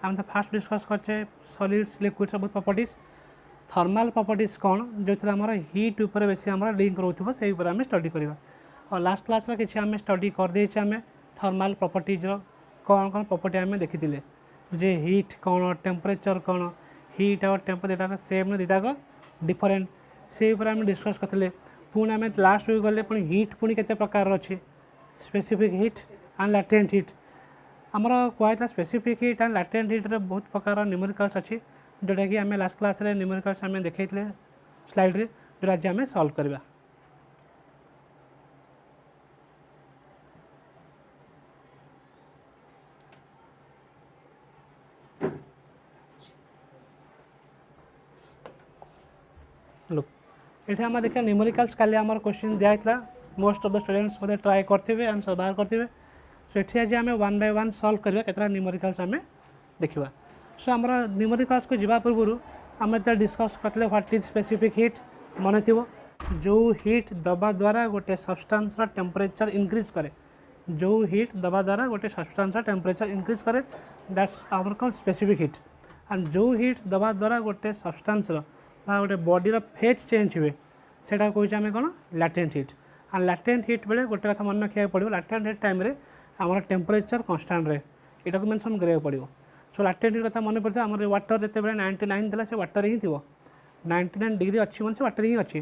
आम तो fast discuss करचे सॉलिड्स लिक्विड्स बहुत प्रॉपर्टीज थर्मल प्रॉपर्टीज कौन जो थे आम हीट उपर बेसी आम लिंक रोक से आम स्टडी करवा और लास्ट क्लास किसी आम स्टडी करदे आम थर्मल प्रॉपर्टीज कौन कौन प्रॉपर्टी आम देखी जे हीट कौन टेम्परेचर कौन हीट और टेम्परेचर सेम दुटाक डिफरेंट से आम डिस्कस करते पुणी आम लास्ट वीक गले पुणी हीट पुणी केते प्रकार अच्छे specific heat and latent heat आमर कहला specific heat and latent heat रे बहुत प्रकार न्यूमेरिकल्स अच्छी जोटा कि आम लास्ट क्लास रे न्यूमेरिकल्स आम देखते स्लाइड रे जो आज आम सॉल्व करवा लुक ये आम देखा न्यूमेरिकल्स काली आम क्वेश्चन दिखाई मोस्ट ऑफ द स्टूडेंट्स बोले ट्राए करते आंसर बाहर करते सो ये आज आम वन बाय वन सॉल्व करवा केतरा न्यूमेरिकल्स आम देखा सो आम न्यूमेरिकल्स को जीवा पूर्व आम जो डिस्कस करते व्हाट इज स्पेसिफिक हीट मन थी जो हीट दबा द्वारा गोटे सब्सटेंस टेम्परेचर इंक्रीज करे जो हीट दबा द्वारा गोटे सब्सटेंस टेम्परेचर इंक्रीज करे that's our call specific heat and जो हीट दबा द्वारा गोटे सब्सटेंस गोटे बॉडीर फेज चेंज हुए से कहे आम कौन latent heat and latent heat बेले गोटे कथा मन रखा पड़ो लैटेंट हीट टाइम आम टेम्परेचर कन्स्टांट रहे यहाँ को मेंशन करा पड़ो सो लैटेंट हीट कथा मन पड़ता आम वाटर जिते 99 था से वाटर ही थी 99 डिग्री अच्छी मन से वाटर ही अच्छी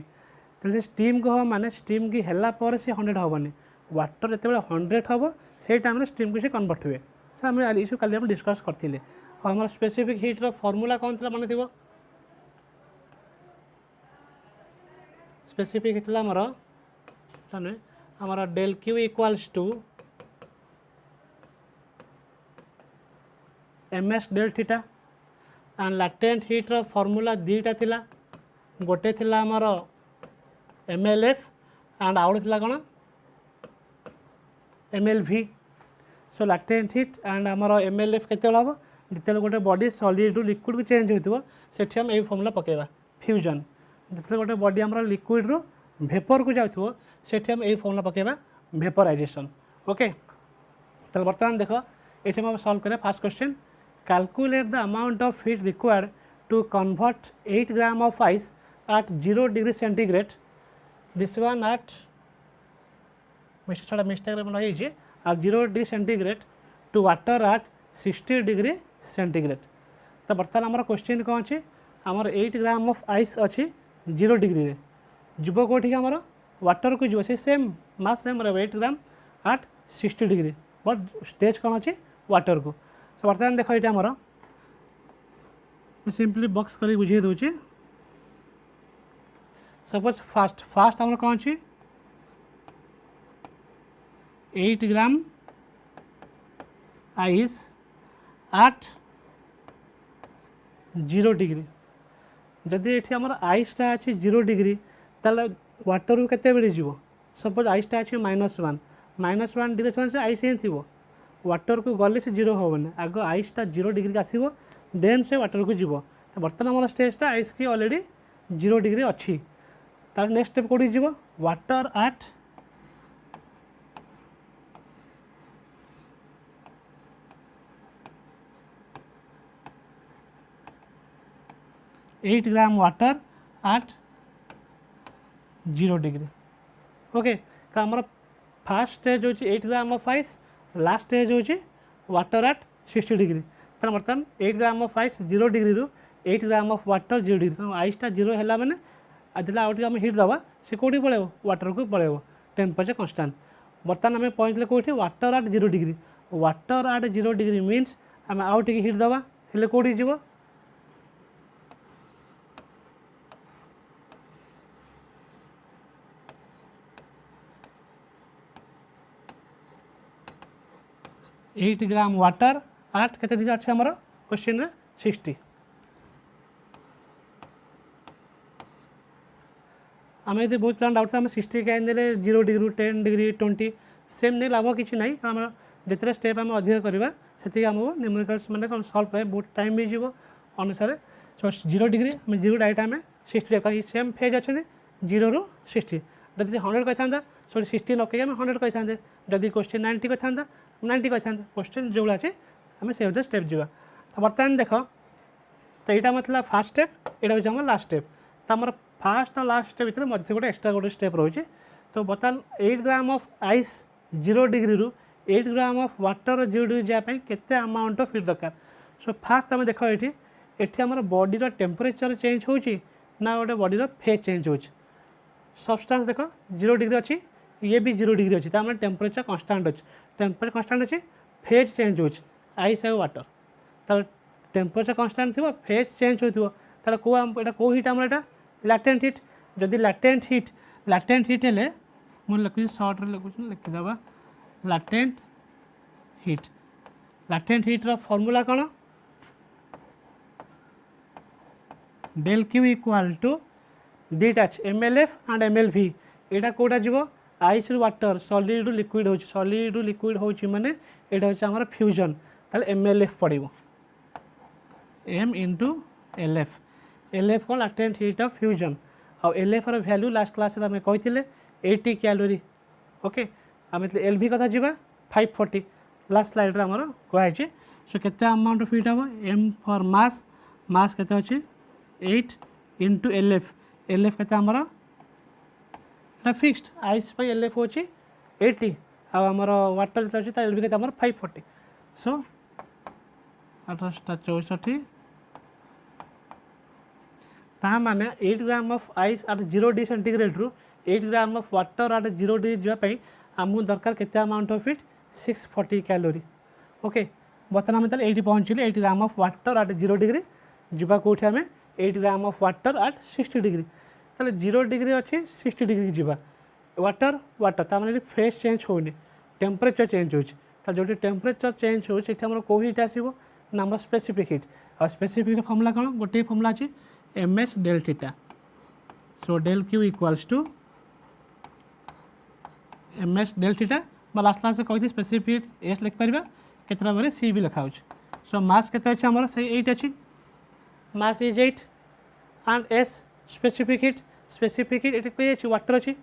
तो स्टीम को हम माने स्टीम की है से 100 हेनी वाटर जिते 100 हम से टाइम स्टीम को से कन्वर्ट हुए सो आम इश्यू कल डिस्कस करते आम स्पेसिफिक हीट्र फर्मूला कौन थी मन थी स्पेसिफिक हितला आमर del Q equals to M S del theta and latent हीट्र फर्मूला दुईटा थिला गोटे थिला आमर एम एल एफ एंड आउ थिला कौन एम एल भि सो लैटेंट हीट एंड आमर एम एल एफ केते हम जिते गोटे बॉडी सॉलिड रु लिक्विड को चेंज होती सेठी हम यही फर्मूला पकेबा फ्यूजन जिते गोटे बॉडी आम लिक्विड रु भेपर को जाऊँ सेठी हम यही फर्मूला पकेबा भेपराइजेशन ओके तो बर्तमान देख ये हम सॉल्व करें first question calculate the amount of heat required to convert 8 gram of ice at 0 degree centigrade this one at mistake रही at 0 degree centigrade to water at 60 degree centigrade तो बर्तमान आमर क्वेश्चन कौन अच्छे आमर 8 ग्राम ऑफ आइस अच्छी 0 degree रे जीव कौटी आमर वाटर को जीव से सेम मास सेम रहा 8 ग्राम at 60 डिग्री बट स्टेज कौन अच्छे वाटर को तो बर्तमान देख ये आमर सिंपली बॉक्स कर बुझे दूचे सपोज फास्ट आमर कौन अच्छी 8 ग्राम आइस at 0 डिग्री जदि ये आमर आइसटा अच्छी 0 डिग्री ताले वाटर को केते बेले जीवो सपोज आइसटा अच्छी -1 डिग्री से आइस ही थी वाटर को गले से 0 हेनी आग आइसटा 0 डिग्री आसो देन से वाटर को जीव तो बर्तमान आम स्टेजटा आइस की ऑलरेडी 0 डिग्री अच्छी तार नेक्स्ट स्टेप कौटी जीव water at 8 gram water at 0 degree okay तो आम फास्ट स्टेज हो 8 gram of ice last stage हो वाटर एट 60 डिग्री तो बर्तमान 8 ग्राम ऑफ आइस 0 डिग्री रु 8 ग्राम ऑफ वाटर 0 डिग्री आइसटा 0 है मैंने आदि आउट आम हिट दबा से कौटी पड़े वाटर को पड़े टेम्परेचर कन्स्टांट बर्तमान आम पहुँचले कौटी water at 0 degree water at 0 degree means आम आउट हिट दबा हेल्ले कौटी जीव 8 ग्राम वाटर एट के अच्छे आमर क्वेश्चन 60 आम यदि बहुत प्लान डाउट आम 60 के 0 डिग्री 10 डिग्री 20 सेम नहीं लाभ किसी ना आम जिते स्टेप आम अधिक करवा से आमको न्यूमेरिकल्स मैंने सॉल्व करें बहुत टाइम भी जीव अनुसार 0 डिग्री आम 0 डायरेक्ट आम 60 सेम फेज अच्छे 0 रु 60 जब 100 कही था सॉरी 60 न कहीं आम 100 कही था जदि क्वेश्चन 90 कही था 90 कही था क्वेश्चन जो अच्छे आम से स्टेप जावा तो बर्तमान देख तो यहाँ मतलब फास्ट स्टेप यहाँ हूँ लास्ट स्टेप तो आम फास्ट और लास्ट स्टेप भितर मध्य गोटे एक्सट्रा गोटे स्टेप रोचे तो बर्तमान 8 ग्राम ऑफ आइस 0 डिग्री रु 8 ग्राम ऑफ वाटर 0 डिग्री जावाई केते अमाउंट ऑफ हीट दरकार सो फास्ट आम देख ये आम बॉडीर टेम्परेचर चेंज होची ना गोटे बॉडीर फेज चेंज हो सब्सटेंस देख 0 डिग्री अच्छी ये भी 0 डिग्री अच्छी तो टेम्परेचर कन्स्टांट अच्छे टेम्परेचर कन्स्टांट अच्छी फेज चेंज हो आइस और वाटर तो टेम्परेचर कन्स्टांट थी फेज चेंज होता कौ हिट आम यहाँ लैटेंट हिट जदि लैटेंट हिट हेले मुझे लिखुची सर्ट लिखुची लिखिदेवा लैटेंट हिट्र फॉर्मूला कौन डेल क्यू इक्वाल टू दीटा MLF एंड MLV यहाँ कौटा जीव आइस रु वाटर सॉलिड रु लिक्विड हो सॉलिड रु लिक्विड हो माने यहाँ हूँ आम फ्यूजन ताले MLF पड़ो M इंटू LF कौन लैटेंट हिट ऑफ फ्यूजन और LF र वैल्यू लास्ट क्लास में कही 80 कैलोरी ओके आम LV कथा जीवा 540 लास्ट स्लाइड रे हमर कहे सो केते अमाउंट ऑफ हीट हम M फॉर मास केते अछि 8 इंटू LF केते हमर फिक्स्ड आइस पे LF होची 80 आ हमर वाटर जता अछि ता LV केते हमर 540 सो 68 ता माने 8 gram of ice at 0 degree centigrade रु 8 gram of water at 0 degree जावाई आमको दरकार केते amount of heat 640 calorie okay बर्तमान आम ये पहुँचले 8 gram of water at 0 degree जावा कौटे आम 8 gram of water at 60 degree ताले 0 डिग्री अच्छी 60 डिग्री जावा वाटर तार फेज चेंज होनी टेम्परेचर चेंज हो जो टेम्परेचर चेंज हो कौ हिट आसो ना आम स्पेसिफिक हिट और स्पेसिफिक फॉर्मूला कौन गोटे फॉर्मूला अच्छी MS del theta so del Q equals to MS del theta last class कही स्पेसिफिक एस लिखिपर केतटा बारे सी भी लिखा सो मास केते अच्छे आमर से 8 अच्छी mass is 8 and S specific heat ये कही वाटर अच्छी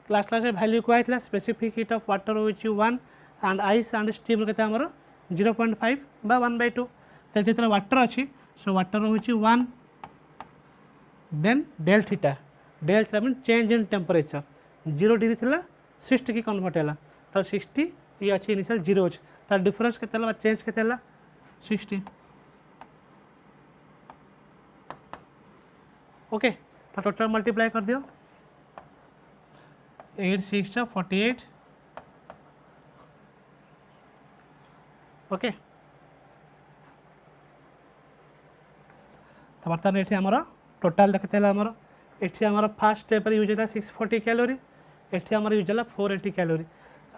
लास्ट क्लास वैल्यू कहला स्पेसिफिक हिट ऑफ वाटर हो 1 एंड आइस एंड स्टीम केते आमर 0.5 बा 1/2 तो जो वाटर अच्छी सो वाटर हो 1 then del theta mean change in temperature 0 degree थी 60 की कन्वर्ट है तो 60 ये अच्छी इनिशियल 0 अच्छे तार डिफरेंस के चेंज के 60 ओके तो टोटल मल्टीप्लाई कर दियो 8 6 48 ओके तो बर्तमान ये आमर टोटाल देखते आमर ये आमर फास्ट स्टेप यूज होता 640 कैलोरी ये आमर यूज है 480 कैलोरी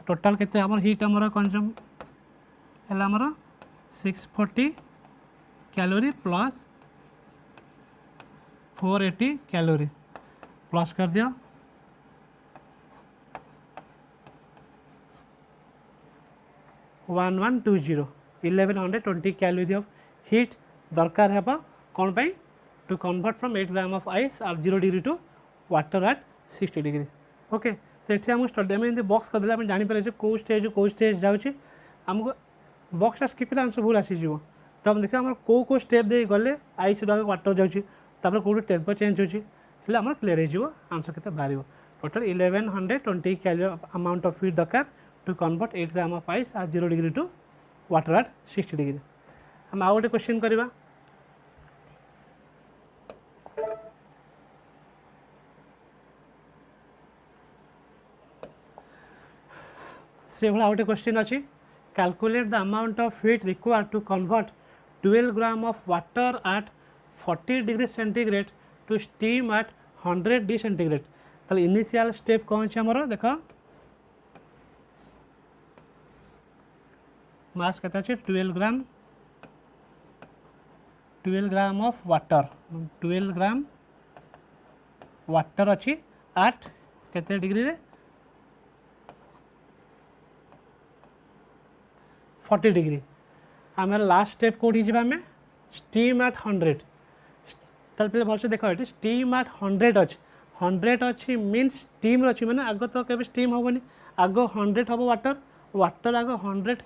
टोटाल केते आमर हीट आमर कंज्यूम है आमर 640 कैलोरी प्लस 480 कैलोरी प्लस कर दिया 1120 कैलोरी ऑफ हीट दरकार है कौन पाई to convert from 8 gram of ice at 0 degree to water at 60 degree okay तो ये आम स्टडी आम बॉक्स करदे आम जापर कौ स्टेज जाऊँगी आमको बॉक्सटा स्किप आंसर भूल आसीज तो हम देखा कौ स्टेप दे गले आइस वाटर जाऊँगी कौट टेम्पर चेंज होती आम क्लीयर हो आंसर के बाहर total 1120 calorie amount of heat दरकार to convert 8 gram of ice at 0 degree to water at 60 degree हम आउ गोटे क्वेश्चन करवा से भाई गोटे क्वेश्चन अच्छी calculate the amount of heat required to convert 12 gram of water at 40 degree centigrade to steam at 100 degree centigrade तो initial step कौन है आमर देख मास के 12 gram of water 12 gram water अच्छी एट केते डिग्री रे 40 डिग्री आम लास्ट स्टेप कौटी जावा आम स्टीम एट 100 ताल पे भलसे देख ये स्टीम एट 100 अच्छी 100 अच्छी मीन स्टीम अच्छी मैंने आग तो केबे स्टीम हेनी आग 100 हम वाटर आग 100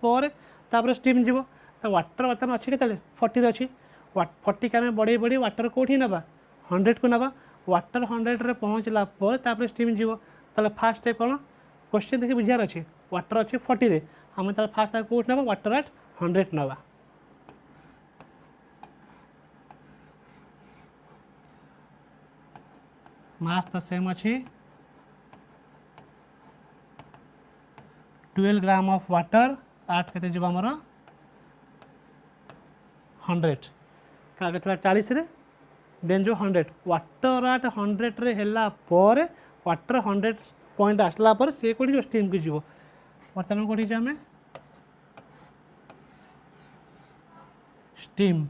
हो सारापर स्टीम जीव तो वाटर बर्तमान अच्छी के 40 अच्छी 40 के आम बढ़े बढ़े वाटर कौटी ना 100 को ना वाटर 100 रे पहुँचला पर स्टीम जीव ताले फास्ट स्टेप कौन क्वेश्चन देखिए बुझार अच्छे वाटर अच्छे 40 रे आम ताले फास्ट कौट ना वाटर एट 100 ना मास तो सेम अच्छी 12 ग्राम ऑफ वाटर आठ के जब आमर 100 क्या 40 रे देन जो 100 वाटर एट 100 रे हैला पर वाटर 100 पॉइंट आसला पर से कोठी स्टीम को जीव बर्तमान कोठी जे हमें स्टीम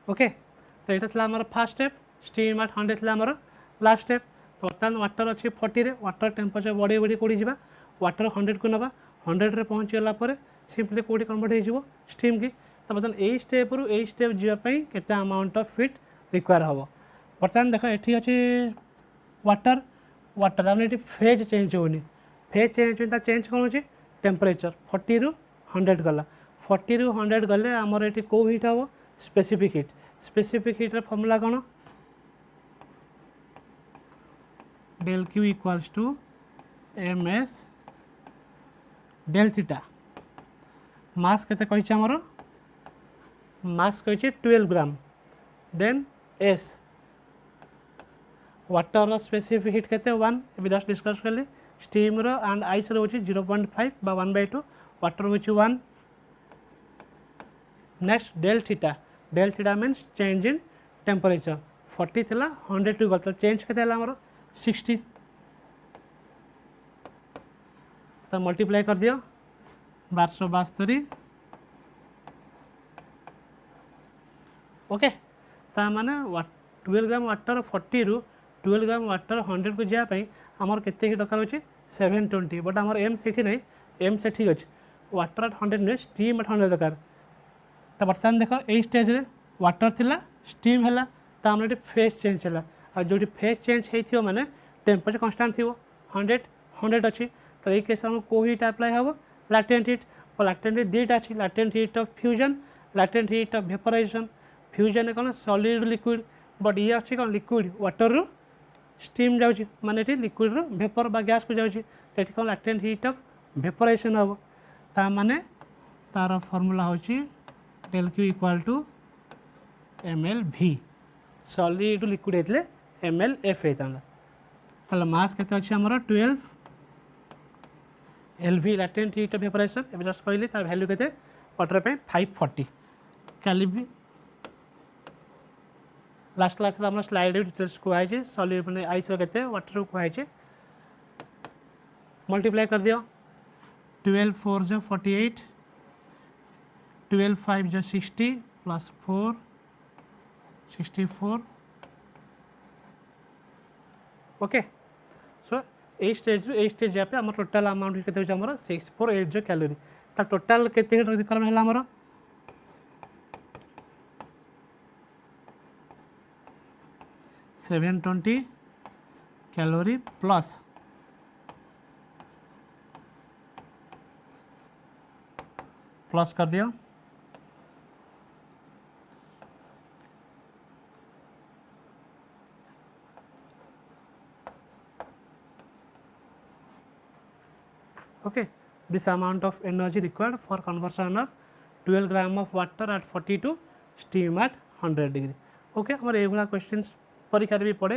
ओके तो यहाँ था आम फास्ट स्टेप स्टीम एट 100 था आम लास्ट स्टेप बर्तमान वाटर अच्छी 40 रे वाटर टेम्परेचर बढ़े बढ़े कौटी जावा वाटर 100 को ना 100 रे पहुँचीगला सिंपली कौटी कन्वर्ट हो स्टीम की तो बर्तमान यही स्टेप रु यही स्टेप जावाई केते अमाउंट ऑफ फीट रिक्वायर हम बर्तमान देख ये अच्छे वाटर वाटर आम ये फेज चेंज होनी फेज चेंज हो चेंज कौन हो टेम्परेचर 40 रु 100 गला 40 रु 100 गले आमर ये कौ हिट हम स्पेसिफिक हीटर फॉर्मूला कौन del Q equals to M S del theta mass केते कहिछि हमर मास कहिछि 12 gram then S water specific heat केते 1 एबे जस्ट डिस्कस करले स्टीम रो एंड आइस रो होछि 0.5 बा 1/2 वाटर होछि 1 next del theta means change in temperature 40 थिला 100 टू गल चेंज केते हला हमर 60 तो मल्टीप्लाई कर दियो 1272 ओके ता माने 12 ग्राम वाटर 40 रु 12 ग्राम वाटर 100 को जापाई आमर केते ही दरकार होछि 720 बट आमर एम सेठी नहीं एम सेठी अछि वाटर एट 100 नुहे स्टीम एट 100 दरकार तो बर्तमान देख यही स्टेज रे वाटर थिला स्टीम हैला तो आम फेज चेंज है और जो फेज चेंज हो माने टेम्परेचर कांस्टेंट थी 100 अच्छी तो ये केस में कौ हीट अप्लाई हम लैटेंट हीट और लैटेंट हीट दुईटा अच्छी latent heat of fusion latent heat of vaporisation fusion कौन सॉलिड लिक्विड बट ये अच्छी कौन लिक्विड वाटर रु स्टीम जाऊँगी माने ये लिक्विड रु वेपर बा गैस को जाऊँगी तो ये कौन लैटेंट हीट ऑफ वेपराइजेशन हम ता माने तार फॉर्मूला होची del Q equal to ml v solid liquid होते ml f होता मास केते अच्छे आमर 12 LV latent heat of vaporisation एबे जस्ट कहली तार वैल्यू केते वाटर पे 540 काली भी लास्ट क्लास रे स्लाइड डिटेल्स कहै छै सॉलिड माने आइस केते वाटर कहै छै मल्टीप्लाई कर दियो 12 4 जो 48 12 5 जो 60 plus 4 64 okay so a stage पे आम टोटाल अमाउंट केते होछ हमर 648 जो कैलोरी ता टोटाल केते रिक्वायरमेंट हैला हमर 720 कैलोरी प्लस कर दिया okay this amount of energy required for conversion of 12 gram of water at 40 to steam at 100 degree okay हमर ए वाला क्वेश्चंस परीक्षा रे भी पड़े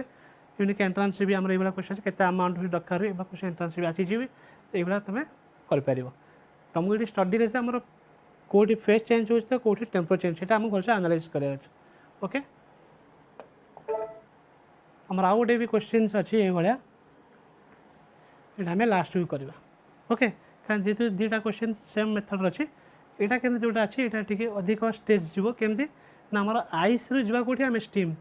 यूनिक एंट्रेंस भी हमर ए वाला क्वेश्चन केते अमाउंट भी दरकार रे एबा क्वेश्चन एंट्रेंस भी आसी जीवी ए वाला तमे कर परिबो तुमको ये स्टडी रे हमर कोठी फेज चेंज होछ तो कोठी टेम्परेचर चेंज सेटा हम भलसे एनालाइज करे ओके हमर आउ डे भी क्वेश्चंस अछि ए वाला एटा हमें लास्ट वीक करबा ओके कारण जेतु दुटा क्वेश्चन सेम मेथड अच्छी यहाँ के जोटा अच्छी यहाँ टी अधिक स्टेज जीव केमती ना आम आइस रु जा कौटी आम steam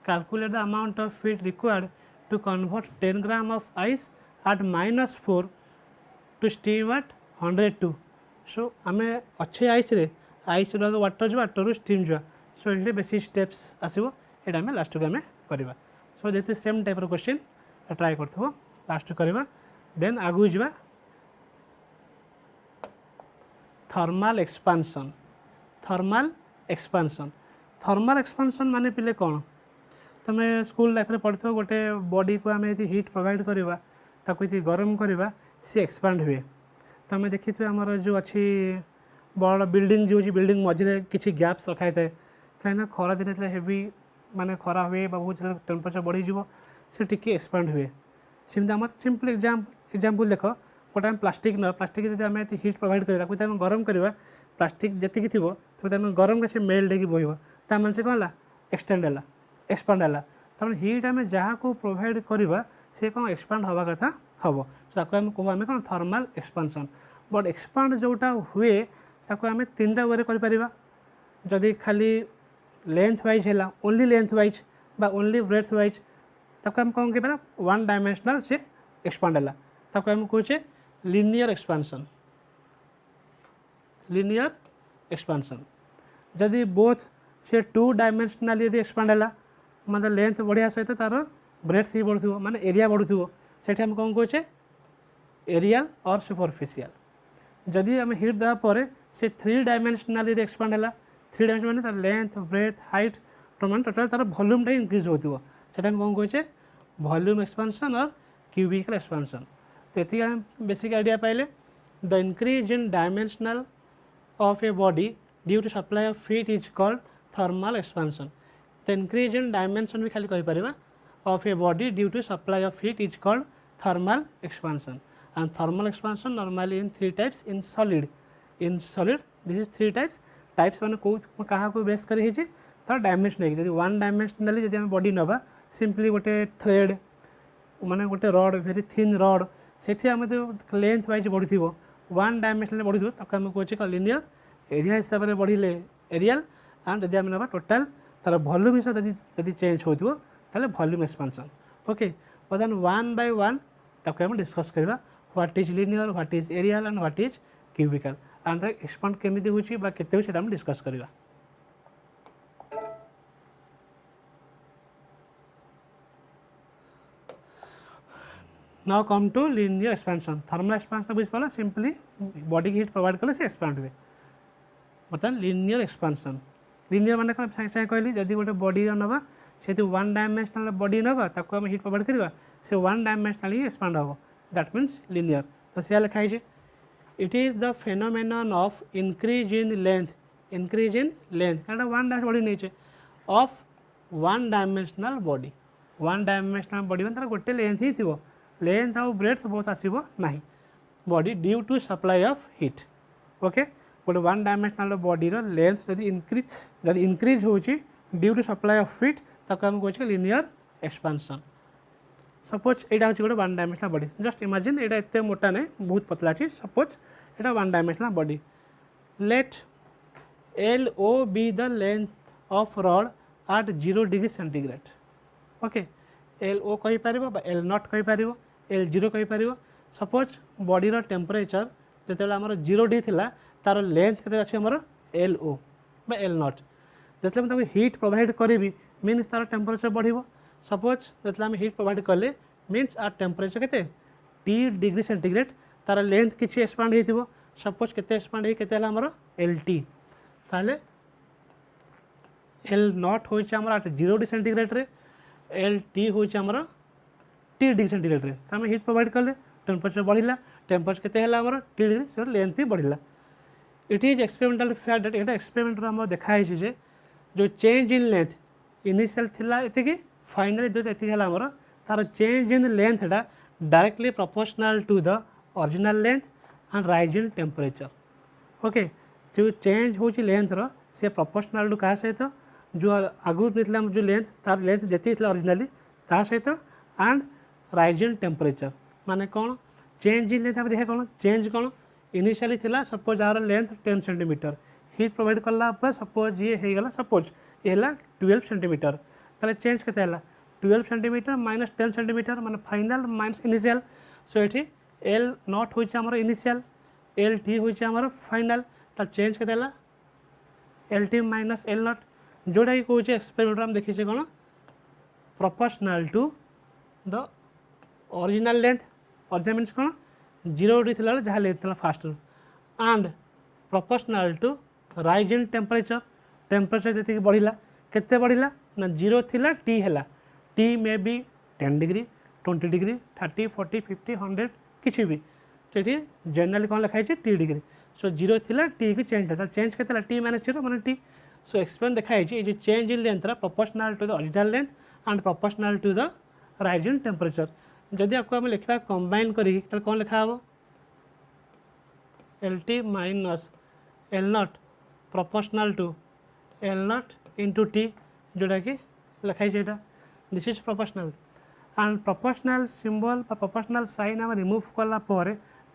calculate the amount of heat required to convert 10 gram of ice at -4 to steam at 102 so आम अच्छे आइस रे आइस वाटर जो वाटर रु स्टीम जा सो ये बेसी स्टेप्स आसो ये आम लास्ट को आम करवा सो जेहतु सेम टाइप क्वेश्चन ट्राए कर लास्ट करवा देन आगू जा थर्माल एक्सपांशन थर्माल एक्सपांशन माने पिले कौन तुम स्कूल लाइफ में पढ़ी गोटे बॉडी को आम यदि हिट प्रोवाइड करवा ताको यदि गरम करवा सी एक्सपांड हुए तुम देखी थे आमर जो अच्छी बड़ बिल्डिंग जो बिल्डिंग मझे किसी गैप्स रखा है कहीं खरा दिन हेवी माने खरा हुए बहुत टेम्परेचर बढ़ी से टी एक्सपांड हुए सेमती आम सिंपल एग्जाम्पल देख गोटे आम प्लास्टिक न प्लास्टिक जब आम हिट प्रोवाइड करें गरम करवा प्लास्टिक जी थी तो गरम से मेल्ट होगी बोब तान से कौन है एक्सटेंड है एक्सपांड है तमें हिट आम जहाँ को प्रोवाइड करवा से कौन एक्सपांड हवा कथा हम ताको आम कहूँ आम कौन थर्माल एक्सपांशन बट एक्सपांड जोटा हुए ताको आम 3टा वे कर जदि खाली लेंथ वाइज है ओनली लेंथ वाइज बा ओनली ब्रेथ वाइज ताको आम कौन कह वन डायमेंशनल से एक्सपांड है ताको आम कहे लिनियर एक्सपांशन जदि बोथ से 2 डायमेंशनल यदि एक्सपांड है मतलब लेंथ बढ़िया सहित तार ब्रेथ ही बढ़ु माने एरिया बढ़ु से आम कौन कहे एरियल और सुपरफिशियल जदि आम हिट देवापर से 3 डायमेंशनल यदि एक्सपांड है 3 डायमेंशन माने लेंथ ब्रेथ हाइट टोटाल तार वॉल्यूम इंक्रीज होती से कौन कहे वॉल्यूम एक्सपांशन और क्यूबिकल एक्सपांशन तो ये बेसिक आइडिया पाइले the increase in dimensional of a body due to supply of heat is called thermal expansion the increase in dimension भी खाली कहीपर of a body due to supply of heat is called thermal expansion and thermal expansion normally in 3 types in solid this is 3 types मैंने कौ क्या base कर तार dimension है one dimensionally जब बॉडी नवा सिंपली गोटे थ्रेड माने गोटे रड वेरी थिन रड से आम जो लेंथ वाइज बढ़ी वन डायमेंशनल बढ़ी ताको आम कहे लिनियर एरिया हिसाब से बढ़िले एरियल एंड जब आम ना टोटाल तार वॉल्यूम हिसाब से चेंज हो वॉल्यूम एक्सपांशन ओके बर्तमान 1 by 1 ताको आम डिस्कस करवा what is linear what is areal and what is cubical and expand केमिति होची बा केते होची आम डिस्कस करवा now come to linear expansion thermal expansion बुझ पाला सिंपली बॉडी की हीट प्रोवाइड कले से एक्सपांड हुए मतलब लिनियर एक्सपेंशन लिनियर माने कौन साइंस कहली जदि गोटे बॉडी नवा से 1 डायमेंशनल बॉडी नवा ताको हम हीट प्रोवाइड करवा से 1 डायमेंशनल ही एक्सपांड हो दैट मीन्स लिनियर तो से लिखा है it is the phenomenon of increase in length कारण 1 डायमेंशनल बॉडी नहीं ऑफ 1 डायमेंशनल बॉडी में तार गोटे लेंथ ही थी लेंथ आउ ब्रेथ बहुत आसो ना body due to supply of heat okay गोटे 1 डायमेंशनल बॉडी लेंथ जब इंक्रीज हो due to supply of heat ताको हम कहे लिनियर एक्सपेंशन सपोज यहाँ हूँ गोटे 1 डायमेंशनल बॉडी जस्ट इमेजिन यहाँ एत मोटा नहीं बहुत पतला अच्छी सपोज यहाँ 1 dimensional body let LO be the length of rod at 0 degree centigrade okay LO कहीपर L0 कहीपर L0 कहीपर सपोज बॉडीर टेम्परेचर जो आम 0 डिग्री थी तार लेंथ के अच्छे आमर LO बा L0 जो मुझे हीट प्रोवाइड करी मीन्स तार टेम्परेचर बढ़ो सपोज जो आम हीट प्रोवाइड कले मीन्स आर टेम्परेचर के T डिग्री सेंटीग्रेड तार लेंथ किसी एक्सपांड हो सपोज के एक्सपांड होमर LT ताले L0 होमर एट 0 डिग्री सेंटीग्रेड रे LT होमर T डिग्री सेंटीग्रेड रे आम हीट प्रोवाइड कले टेम्परेचर बढ़ला टेम्परेचर के T डिग्री से लेंथ भी बढ़ला it is experimental fact that यहाँ एक्सपेरिमेंट आम देखाई जो चेंज इन लेंथ इनिशियल थिला एति फाइनली जो आमर तार चेंज इन लेंथटा directly proportional to the original length and rise in temperature okay जो चेंज हो लेंथर से प्रोपोर्शनल टू क्या सहित जो आगु नहीं जो लेंथ तार लेंथ जी ओरिजिनाली ता सहित एंड राइज इन टेम्परेचर माने कौन चेंज इन लेंथ आप देखा कौन चेंज कौन इनिशियली थिला सपोज आर लेंथ 10 सेंटीमीटर हीट प्रोवाइड कला सपोज ये होगा सपोज ये 12 सेंटीमीटर ताले चेंज के 12 सेंटीमीटर माइनस 10 सेंटीमीटर माने फाइनल माइनस इनिशियल सो ये L0 होमर इनिशियल LT होमर फाइनल तार चेंज के LT माइनस L0 जोटा कि कौन एक्सपेरिमेंट आम देखीचे कौन proportional to the original length original means कौन 0 डिग्री थी जहाँ लेंथ था first and proportional to rise in temperature temperature जी बढ़ला केते बढ़ला ना 0 थिला टी है T may be 10 degree 20 degree 30 40 50 100 किसी भी तो ये जनरली कौन लिखाई टी डिग्री सो 0 थिला टी की चेंज था चेंज के टी माइनस 0 माने टी सो एक्सपेरिमेंट दिखाई जो change in length proportional to the original length and proportional to the rise in temperature जदि आपको आम लिखा कंबाइन कर कौन लिखा हम L T minus L naught proportional to L naught into T जोटा कि लिखाई this is proportional and proportional symbol proportional sign आम रिमूव कला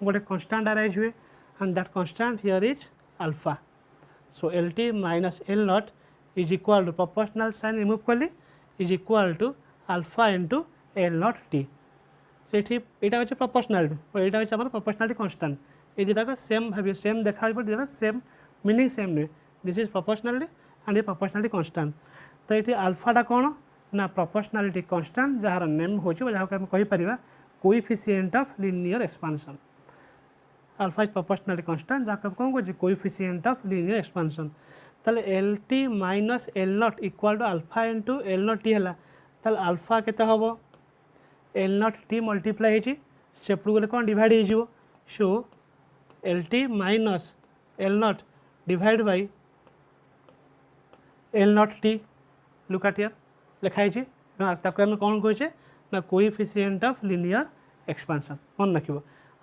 गोटे कन्स्टांट अराइज हुए and that constant here is alpha so L T minus L naught is equal to proportional sign remove कली is equal to alpha into L naught T से यहाँ हूँ proportional और यहाँ हूँ प्रोपोर्शनलिटी कन्स्टांट ये दुटाक same भाव सेम देखा दुटा सेम मीनिंग सेम नुहे दिस इज प्रोपोर्शनलिटी एंड ये प्रोपोर्शनलिटी कन्स्टांट तो ये अल्फाटा कौन ना प्रोपोर्शनलिटी कन्स्टांट जार नेम हो जहाँ आम कहीपर coefficient of linear expansion alpha is proportionality constant जहाँ कौन कहे कोएफिशिएंट ऑफ लीनियर एक्सपांशन ताले L T minus L naught equal to alpha into L naught T है ताले अल्फा केते हम एल नट टी मल्टीप्लाई होती सेपटू गले कौन डिवाइड हो so L T minus L naught divide by L naught T look at here लिखाई आम कौन कहे ना कोएफिशिएंट ऑफ लीनियर एक्सपांशन मन रख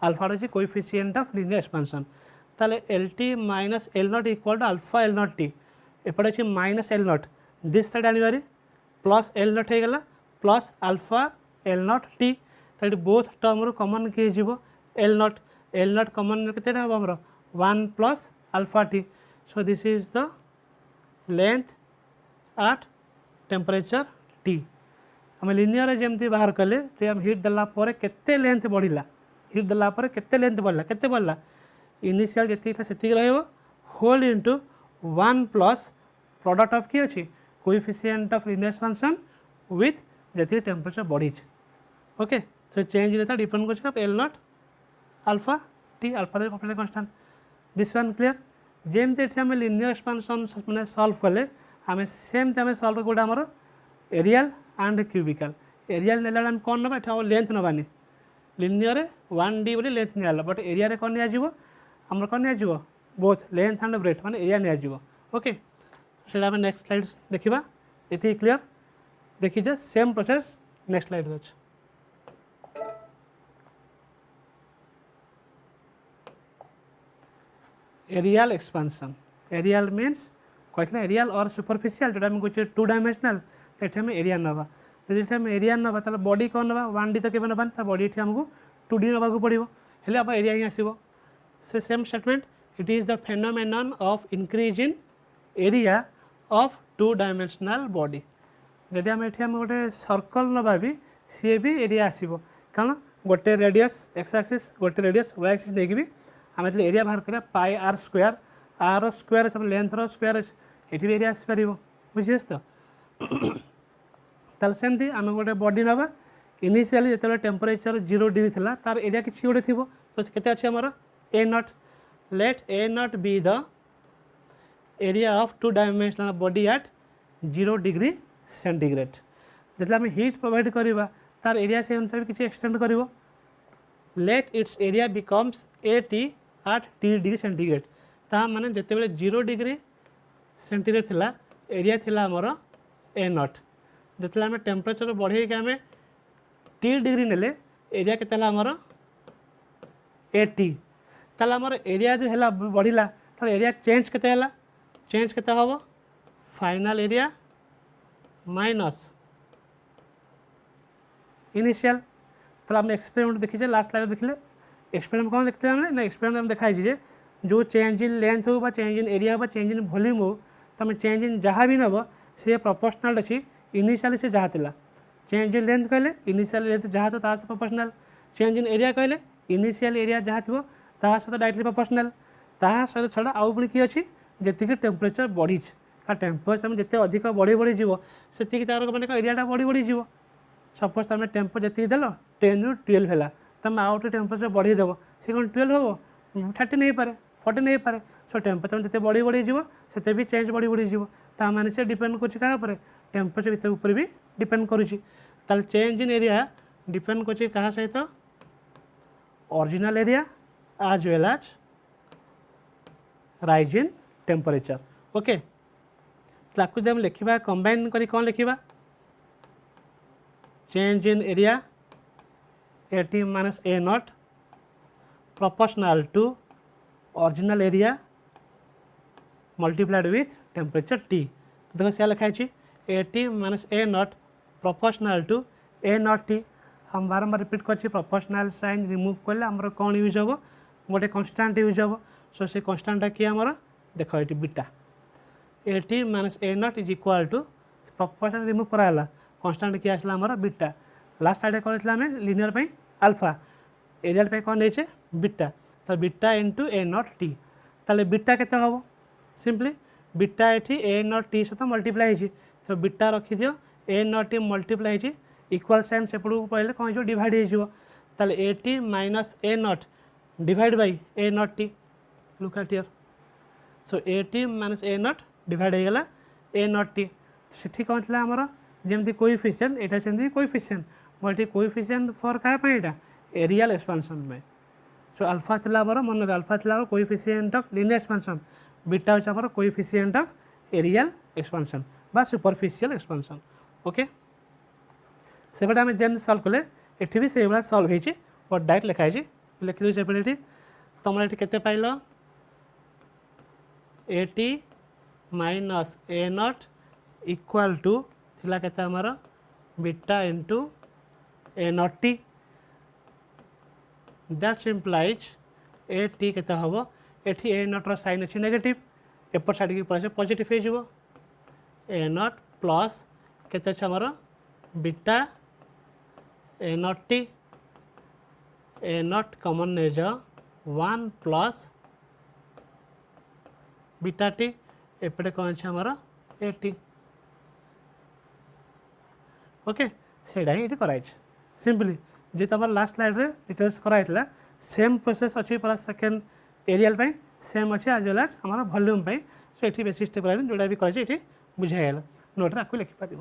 अल्फा हूँ कोएफिशिएंट ऑफ लीनियर एक्सपांशन ताले L T minus L naught equal to alpha L naught T एपटे अच्छे minus L naught this side आने प्लस एल नट होगा plus alpha L naught T तो both term common किए L naught common के हम आमर 1 plus alpha T so this is the length at temperature T आम लिनियर जमती बाहर कले तो आम हिट देला केते लेंथ बढ़ला हिट देला केते लेंथ बढ़ला केते बढ़ला इनिशियल जी whole into 1 plus product of की अच्छी coefficient of linear expansion with जी टेम्परेचर बढ़ी ओके तो चेंज रहता डिपेंड कर L naught alpha T alpha proportional constant this one clear जेमती ये आम लीनियर एक्सपांशन मैंने सॉल्व कले आम सेमती आम सॉल्व गोटे आमर एरियल एंड क्यूबिकल एरियल नेला आम कौन ना ये लेंथ नबानी लीनियर 1D बोली लेंथ नियाला बट एरिया कौन नियर कौन निया बोथ लेंथ एंड ब्रेथ माने एरिया निया ओके से आम नेक्स्ट स्लाइड देखा ये क्लियर देखीजे सेम प्रोसेस नेक्स्ट स्लाइड अच्छे एरियल एक्सपांशन एरियल मीन्स कहते एरियल और सुपरफिशियल जो कहे 2 डायमेंशनल तो ये आम एरिया नवा जब आम एरिया नवा तो बॉडी कौन ना 1D तो केवे नबानी बॉडी ये आमको 2D नवाक पड़ो हेल्ले आप एरिया ही आसो से same statement it is the phenomenon of increase in area of 2 dimensional body जदि आम ये गोटे सर्कल नवा भी सी भी एरिया आसो कारण गोटे रेडियस एक्स एक्सिस गोटे रेडियस वाई एक्सिस देखिए भी आम जो एरिया बाहर करा पाई आर स्क्वायर सब लेंथ स्क्वायर ये भी एरिया आसपार बुझे तो ताल सेमती आम गोटे बॉडी नवा इनिशियली जो टेम्परेचर 0 डिग्री थी तार एरिया किसी गोटे थी तो केते अच्छे आमर A naught let A naught be the area of 2 dimensional body at 0 degree centigrade जो आम हीट प्रोवाइड करवा तार एरिया से अनुसार किसी एक्सटेंड कर let its area becomes A T at T degree centigrade ता माने जिते बड़े 0 डिग्री सेंटीग्रेड थिला एरिया थिला आमर ए नट जो आम टेम्परेचर बढ़े आम टी डिग्री नेले एरिया के आमर ए टी ताल आमर एरिया जो है बढ़ला तो एरिया चेंज के चेंज के हम फाइनल एरिया माइनस इनिशियल तो आम एक्सपेरिमेंट देखीचे लास्ट स्लाइड देखिले एक्सपेरिमेंट कौन देखते हैं ना एक्सपेरिमेंट देखाई जे जो चेंज इन लेंथ हो चेंज इन एरिया हो चेंज इन वॉल्यूम हो तो आम चेंज इन जहाँ भी नब सी प्रोपोर्शनल अच्छी इनिशियली से जहाँ था चेंज इन लेंथ कहले इनिशियल लेंथ जहाँ तो तार प्रोपोर्शनल चेंज इन एरिया कहले इनिशियल एरिया जहाँ थो ता सहित डायरेक्टली प्रोपोर्शनल ता सहित छड़ा आउ पुणी किए अच्छी जी टेम्परेचर बढ़ी टेम्परेचर तुम जिते अधिक बढ़ी बढ़ी जीव से तार मैंने एरिया बढ़ी बढ़ी जीव सपोज तुम टेम्परेचर जी देल 10 ରୁ 12 है तुम आउ टे टेम्परेचर बढ़ईदेव सी कौन 12 हम 30 नहीं पारे 40 नहीं पारे सो टेम्परेचर जिते बढ़ी बढ़ी जीव से भी चेंज बढ़ी बढ़ी जीव ता माने से डिपेंड कर क्या टेम्परेचर भीतर ऊपर भी डिपेंड करुच्ची चेंज इन एरिया डिपेंड कर क्या सहित original area as well as rise in temperature okay ताकू जब लिखा कंबाइन करी कौन लिखा change in area AT minus A naught proportional to original area multiplied with temperature T देखो क्या लिखाई AT minus A naught proportional to A naught T हम बारंबार रिपीट कर प्रोपोर्शनल साइन रिमूव कले आमर कौन यूज हम गोटे कन्स्टांट यूज हम सो से कन्स्टांटा किए आमर देख ये beta AT minus A naught is equal to proportional remove कराला कन्स्टांट किए आसला आमर बीटा लास्ट साइड कौन आम लिनियर पे अल्फा एरियल कौन नहीं बीटा तो beta into A naught T ताले बीटा केते हम सिंपली बीटा ये A नॉट T सहित मल्टीप्लाई होती तो बीटा रखी दियो A नॉट T मल्टीप्लाई होती इक्वाल साइन सेपटू पड़े कौन हो डिवाइड हो AT minus A not divide by A naught T look at here so AT minus A not divide होगा A नॉट T से कौन थी आमर जमी कोएफिशिएंट यहाँ सेमती कोएफिशिएंट बट कोएफिशिएंट फॉर क्या यहाँ एरियल एक्सपेंशन में सो अल्फा थी आमर मन अल्फा थी coefficient of linear expansion beta होची आमर कोएफिशिएंट ऑफ एरियल एक्सपेंशन बा सुपरफिशियल एक्सपेंशन ओके से आम जेन सल्व कले ये भी से भाया सल्व होती बट डायरेक्ट लिखाई लिखी दूसरे ये तुम ये के पाइल AT minus A naught equal to थिला केते हमर beta into A naught T that implies AT केते हम एठी A नॉट रो साइन अच्छी नेगेटिव एपर साइड की पड़े पॉजिटिव हो A नॉट प्लस केते छ हमर beta A naught T A not common ने जा 1 प्लस बीटा T एपटे कौन है हमारा AT ओके से ही कराई सिंपली जी तुम लास्ट स्लाइड रे डिटेल्स कराई सेम प्रोसेस अच्छी पूरा सेकेंड एरियल पे सेम अच्छे आज वेल एज आम वॉल्यूम पे सो ये बेसी स्टेप जोटा भी कर बुझाईगला नोट आपको लिखिपर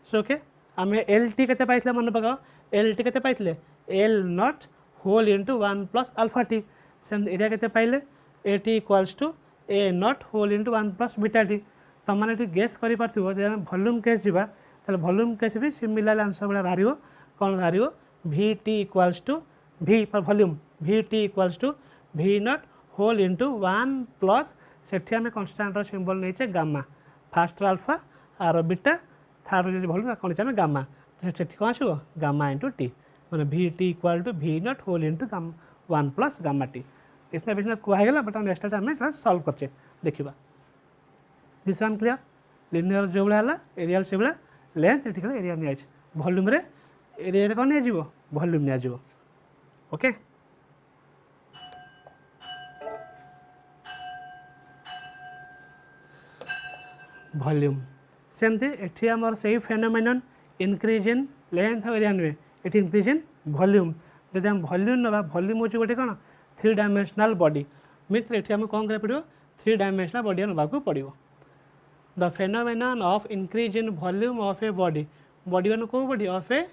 सो ओके आम LT के पाई मन पकाओ LT के पाई L naught whole into 1 plus alpha T same area के पाइले AT equals to A naught whole into 1 plus beta T तुम मैंने गेस कर वॉल्यूम केस जावा वॉल्यूम केस भी सिमिलर आंसर भाया बाहर कौन बाहर VT equals to V for volume VT equals to V naught whole into 1 plus से आम कन्स्टांट सिंबल नहीं गामा फास्ट अल्फा आर बीटा थर्ड जो वॉल्यूम कौन आम गामा से कौन आसो गामा इंटू T मैंने VT equal to V naught whole into 1 plus gamma T इसमें बेस कहगला बट नेक्स्ट टाइम आम सल्व करचे देखा दिस वन क्लियर लिनियर जो भाया एरियल से भाया लेंथ ये एरिया नि वॉल्यूम रे एरिया कौन नहीं वॉल्यूम नि ओके वॉल्यूम सेमती एठी आमर से फेनोमेनन इंक्रीज इन लेंथ और एरिया नुहे ये इंक्रीज इन वॉल्यूम जब हम वॉल्यूम ना वॉल्यूम हूँ गोटे कौन 3 डायमेंशनल बॉडी मीन्स ये आम कौन कर पड़ो 3 डायमेंशनल बॉडी नाक पड़ो the phenomenon of increase in volume of a body one कौ body of a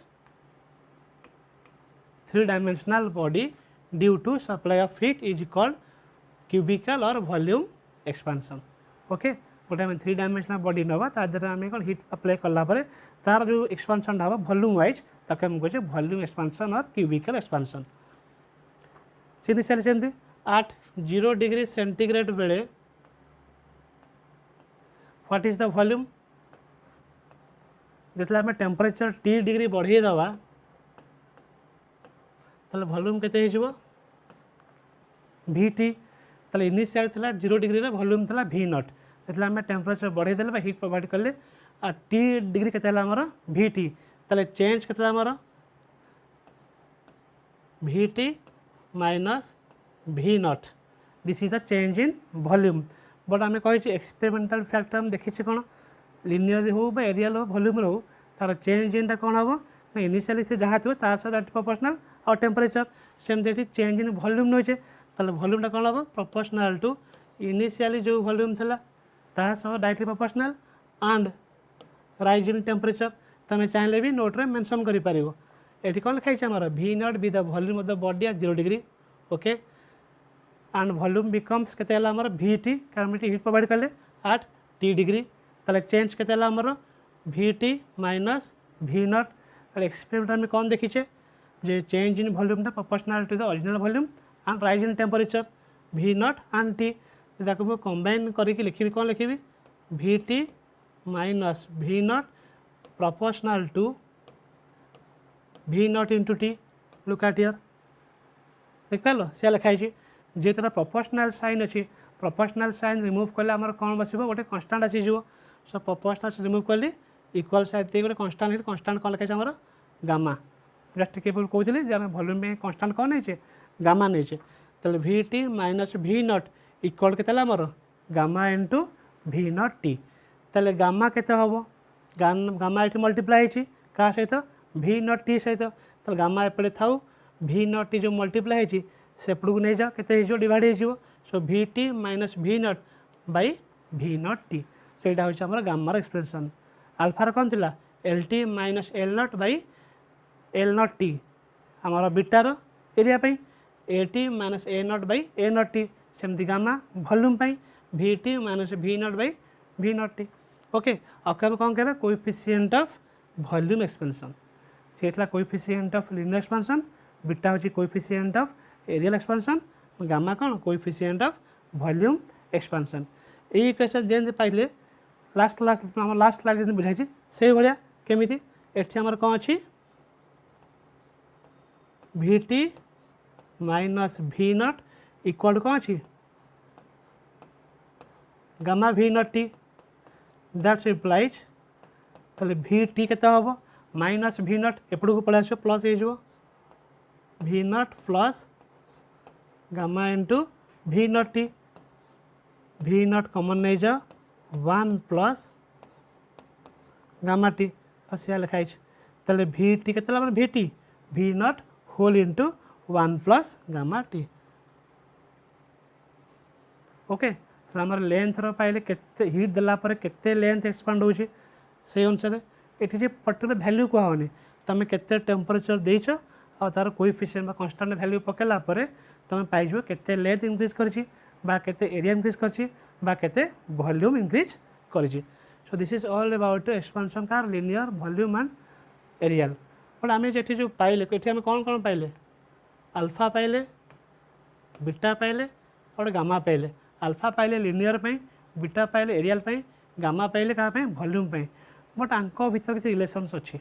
3 dimensional body due to supply of heat is called cubical और वॉल्यूम एक्सपेंशन ओके गोटे आम 3 डायमेंशनल बॉडी नवा तार आम कौन हिट अप्लाई कलापर तार जो एक्सपेंशन हम वॉल्यूम वाइज ताकि आम कहे वॉल्यूम एक्सपेंशन और क्यूबिकल एक्सपेंशन सीधी चली सेमती 8 0 डिग्री सेंटीग्रेड बेले व्हाट इज द वॉल्यूम जितने आम टेम्परेचर T डिग्री बढ़े दवा ताले वॉल्यूम केते हो VT ताले इनिशियल था 0 डिग्री वॉल्यूम था V नॉट जितने आम टेम्परेचर बढ़े देले हिट प्रोवाइड कले आ T डिग्री केते आमर VT ताले चेंज केते आमर VT minus V not this is the change in volume but आम कही एक्सपेरिमेंटाल फैक्ट हम देखी कौन लिनियर हो एरियल हो वॉल्यूम हो तार चेंज इनटा कौन हम ना इनिशियली से जहाँ थो डायरेक्ट प्रोपोर्शनल और टेम्परेचर सेमती चेंज इन वॉल्यूम नौचे ताले वॉल्यूमटा कौन हम प्रोपोर्शनल टू इनिशियली जो वॉल्यूम था directly proportional and rise in temperature तुम चाहिए भी नोट्रे मेंशन कर ये कौन लिखाई आमर V naught be the volume of the body at 0 degree okay and volume becomes के VT कारण हीट प्रोवाइड कले एट T डिग्री ताले चेंज के VT minus V naught experiment में कौन देखीचे जे change in volume proportional to the original volume and rise in temperature V naught and T मुझे कंबाइन करके लिखी कौन लिखी VT minus V naught proportional to V naught into T look at here देख पाल सी लिखाई जे तरह प्रोपोर्शनल साइन अच्छी proportional sign remove कले आमर कौन बस गोटे कन्स्टाट आसीज सो प्रोपोर्शनल रिमूव कली इक्वल साइड गोटे कन्स्टाट कन्स्टाट कौन लिखाई आमर गामा जस्ट केवल कहते आम वॉल्यूम में कन्स्टाट कौन नहीं गामा नहीं तो VT minus V naught equal के आमर gamma into V naught T तेल गामा केते हम गामा ये मल्टीप्लाई होती क्या सहित V नॉट T सहित तो गामा एपटे था V नॉट T जो मल्टीप्लाई होती सेपट को नहीं जाओ के डिवाइड हो so VT minus V naught by V naught T से हूँ गामार एक्सप्रेशन अल्फार कौन थी LT minus L naught by L naught T आमर बीटार area AT minus A naught by A naught T सेमती gamma volume VT minus V naught by V naught T okay आम कौन कह कोएफिशिएंट ऑफ वॉल्यूम एक्सपेंशन से coefficient of linear expansion beta हूँ coefficient of areal expansion gamma कौन coefficient of volume expansion यही equation जेन पाइले लास्ट स्लाइड जब बुझाई से भाया केमी एटी आमर कौन अच्छी VT minus V naught equal कौन अच्छी gamma V naught T that's implies तो VT के हम माइनस V नॉट एपट को पलि आस प्लस हो V not plus gamma into V naught T V not common नहीं जाओ 1 प्लस गामा T आसिया लिखाई तेल VT के VT V naught whole into 1 plus gamma T okay तो आम लेंथ पाइले केते हीट देलापर केते लेंथ एक्सपांड हो से अनुसार ये पर्टिकुलर वैल्यू कहनी तुम केते टेम्परेचर देच आ तार कोएफिशिएंट कन्स्टांट वैल्यू पकेला तुम पाइज केते लेंथ इंक्रीज करते एरिया इंक्रीज करते वॉल्यूम इंक्रीज कर so this is all about expansion कार linear volume and areal but आम ये जो पाइले ये आम कौन कौन पाइले अल्फा पाइले बीटा पाइले और गामा पाइले अल्फा पाइले लिनियर बीटा पाइले एरियल गामा पाइले क्या वॉल्यूम बट आंक भीतर किसी रिलेशन्स अच्छी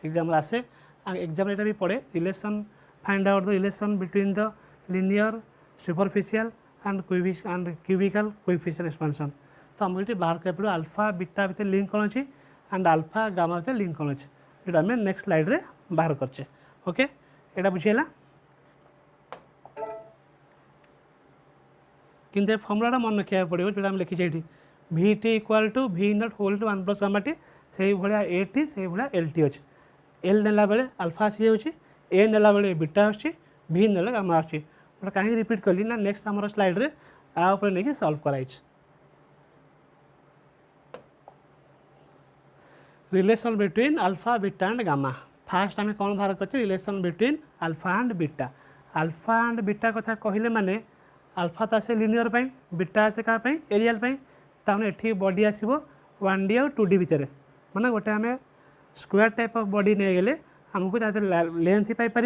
एग्जाम आसे एग्जाम ये भी पड़े relation find out the relation between the linear superficial and cubical coefficient expansion तो आम ये बाहर कर पड़ो अल्फा बीटा भीतर लिंक कौन अच्छी एंड अल्फा गामा भीतर लिंक कौन अच्छी जो आम नेक्स्ट स्लाइड रे बाहर करचे ओके यहाँ बुझेगा किंतु फर्मुला मन रखा पड़ो जो लिखी ये VT equal to V naught whole to 1 plus gamma T से भाया AT से भाया LT अच्छी L नेला बेले अल्फा आसी जाऊँगी A नेला बेले बीटा आछी V नेले गामा आछी कहीं रिपीट कली ना नेक्स्ट आमर स्लाइड रे आ ऊपर नहीं सॉल्व कराई relation between alpha beta and gamma fast आम कौन बाहर कर relation between alpha and beta कथा कहले माने अल्फा तो आसे लिनियर बीटा आसे क्या एरियल ताने एठी बॉडी आसो 1D और 2D भितर माने गोटे आम स्क्वायर टाइप ऑफ बॉडी नहीं गले आमको लेंथ पाइपर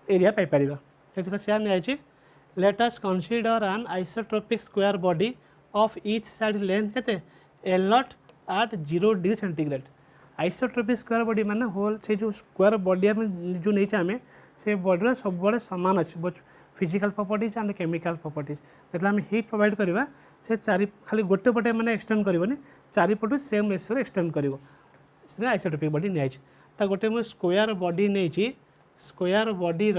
एरिया पाइपर से नहीं late us consider an isotropic square body of each side length के L not at 0 degree centigrade isotropic square body माने होल से जो स्क्वायर बॉडी जो नहीं आम से बॉडी सब बड़े सामान अच्छे physical properties and chemical properties जो आम हीट प्रोवाइड करवा से चारि खाली गोटे पटे मैंने एक्सटेंड करनी चारिपटू सेम रेशियो एक्सटेंड कर आइसोट्रोपिक बॉडी नहीं तो गोटे मुझे स्क्वायर बॉडी नहीं स्क्वायर बॉडी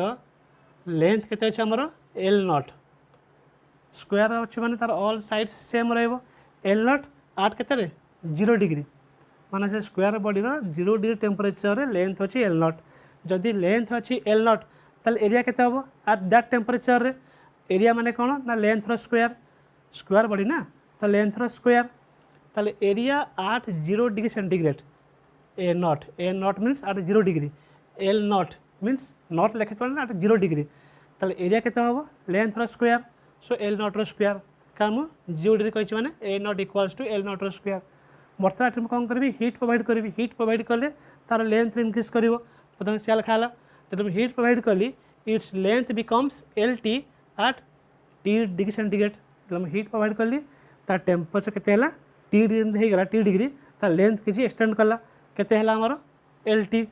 लेंथ के आमर L नॉट स्क्वायर अच्छे माने तार ऑल साइड सेम रहिबो एल नॉट आट केते 0 डिग्री माने से स्क्वायर बॉडी रो 0 डिग्री टेम्परेचर रे लेंथ अछि एल नॉट जदि लेंथ अछि एल नॉट ताल एरिया केते होबो एट दैट टेम्परेचर रे एरिया माने कोन ना लेंथ रो स्क्वायर स्क्वायर बॉडी ना तो लेंथ रो स्क्वायर ताले area at 0 degree centigrade A naught means at 0 degree L naught means naught लिखे पड़े एट 0 डिग्री ताले एरिया केते होबो लेंथ रो स्क्वायर सो एल नॉट रो स्क्वायर का मु 0 डिग्री कहि माने A naught equals to L naught रो स्क्वायर बर्तमान तुम कौन करी हीट प्रोवाइड कले तार लेंथ इनक्रीज कर प्रथम सी लिखाला जब तुम हीट प्रोवाइड कली its length becomes L T at T degree centigrade जब हीट प्रोवाइड कली तार टेम्परेचर केते टी डिग्री होगा टी डिग्री तार लेंथ किसी एक्सटेंड कला केते आमर एल टी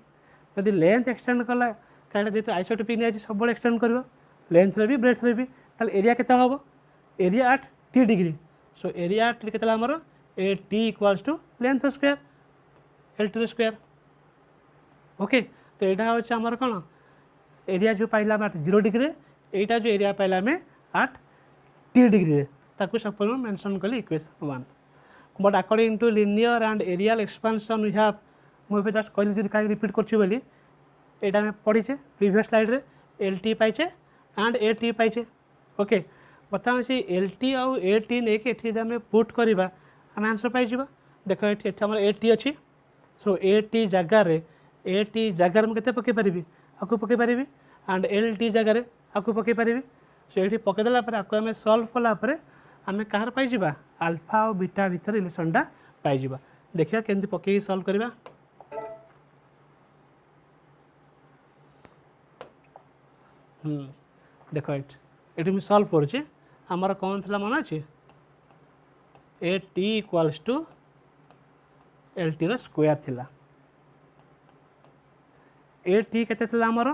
जब लेंथ एक्सटेंड कला कहीं जेहतु आइसोटोपिक नहीं सब एक्सटेंड कर लेंथ रे भी ब्रेथ रे भी ताल एरिया केते हम area at T degree so area at केते आमर A T equals to length square L T square okay तो यहाँ हूँ आमर कौन एरिया जो पाइला एट 0 डिग्री एटा जो एरिया पाइला आम एट टी डिग्री ताकू सब मेंशन कली equation 1 but according to linear and areal expansion we have मुझे जस्ट कहली कहीं रिपीट करें यहाँ आम पढ़ीचे प्रीवियस स्लाइड रे एल टी पाइचे एंड ए टी पाइचे ओके बर्तमान से एल टी आउ ए टी नहीं कि आम पुट करवा आम आंसर पाई देख ये आम ए टी अच्छी सो ए टी जगार मुझे पकई पारि आपको पकई पारि एंड एल टी जगार आपको पकई पारि सो ये पकईदेला आपको आम सल्व कलापर आम कहार पाई आल्फा और बीटा भितर रिलेशनटा पाई देखिए केमती पकई सल्व करवा देख ये मुझे सल्व करुच्चे आमर कौन थी मन अच्छे A T equals to L T रो स्क्वायर थिला ए टी केते थिला आमर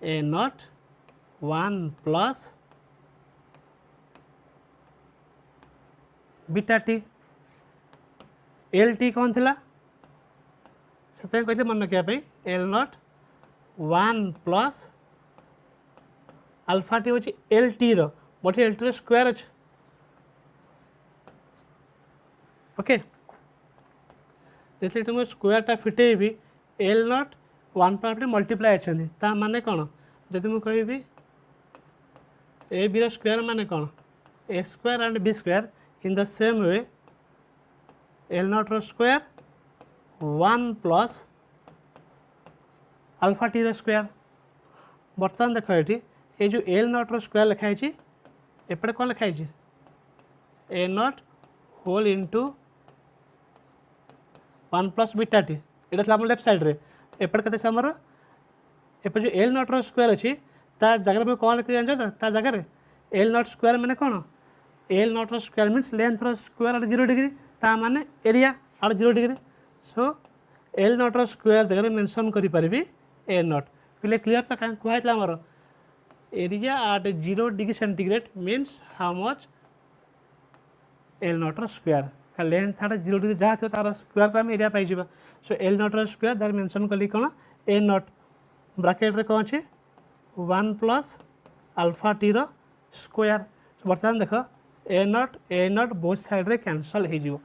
A naught 1 plus beta T L T कौन थिला से कहते मन रखा L naught 1 plus alpha T हूँ एल टी रो बट एल टी रो स्क्वायर अच्छे ओके जो स्क्वायरटा फिटेबी एल नॉट 1 पर मल्टीप्लाई अच्छा माने कौन जदि मुझे कहि ए बी स्क्वायर माने कौन A square and B square in the same way L naught रो स्क्वायर 1 प्लस अल्फा टी रो स्क्वायर बर्तमान देख ये जो एल नॉट रो स्क्वायर लिखाई एपटे कौन लिखाई A naught whole into 1 plus beta T यहाँ लेफ्ट साइड रे एपटे के आमर एपटे जो एल नॉट रो स्क्वायर अच्छी ता जगह में कौन लिखी जान ता जगह एल नॉट स्क्वायर माने कौन एल नॉट रो स्क्वायर मीन्स लेंथ रो स्क्वायर एट 0 डिग्री ता माने area at 0 degree so L naught रो स्क्वायर जगह मेंशन करि पारिबी ए नॉट पहले क्लियर था कहीं कहला आमर area at 0 degree centigrade means how much L naught रो स्क्वायर का लेंथ एट 0 डिग्री जहाँ थो तार स्क्वायर को आम एरिया पाई सो एल नॉट रो स्क्वायर जहाँ मेंशन कली कौन ए नॉट ब्रैकेट रे कौन अच्छे 1 प्लस अल्फा टी रो स्क्वायर बर्तमान देख ए नॉट बोथ साइड रे कैंसल हो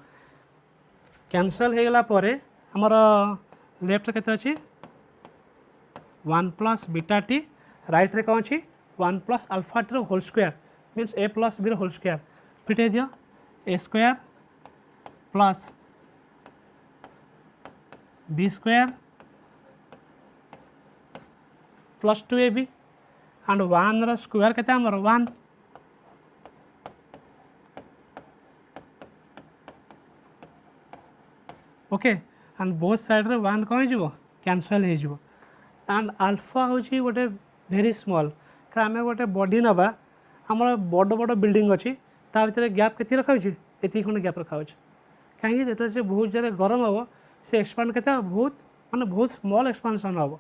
कैंसल हो गला परे हमर लेफ्ट रे केते अछि 1 प्लस बीटा टी राइट रे कौन अच्छी 1 प्लस अल्फा टी रो whole square means A plus B रो होल स्क्वायर फिटे दियो A square plus B square plus 2ab and 1 रो स्क्वायर केते हमर 1 ओके एंड बोथ साइड रे 1 कौन हो कैंसल हो एंड अल्फा हूँ गोटे भेरी स्मॉल आम गोटे बॉडी नवा आमर बड़ बड़ बिल्डिंग अच्छी ता भीतर गैप के रखा ये खंड गैप रखा कहीं जो बहुत जगह गरम हम से एक्सपांड के बहुत माने बहुत स्मॉल एक्सपांशन हम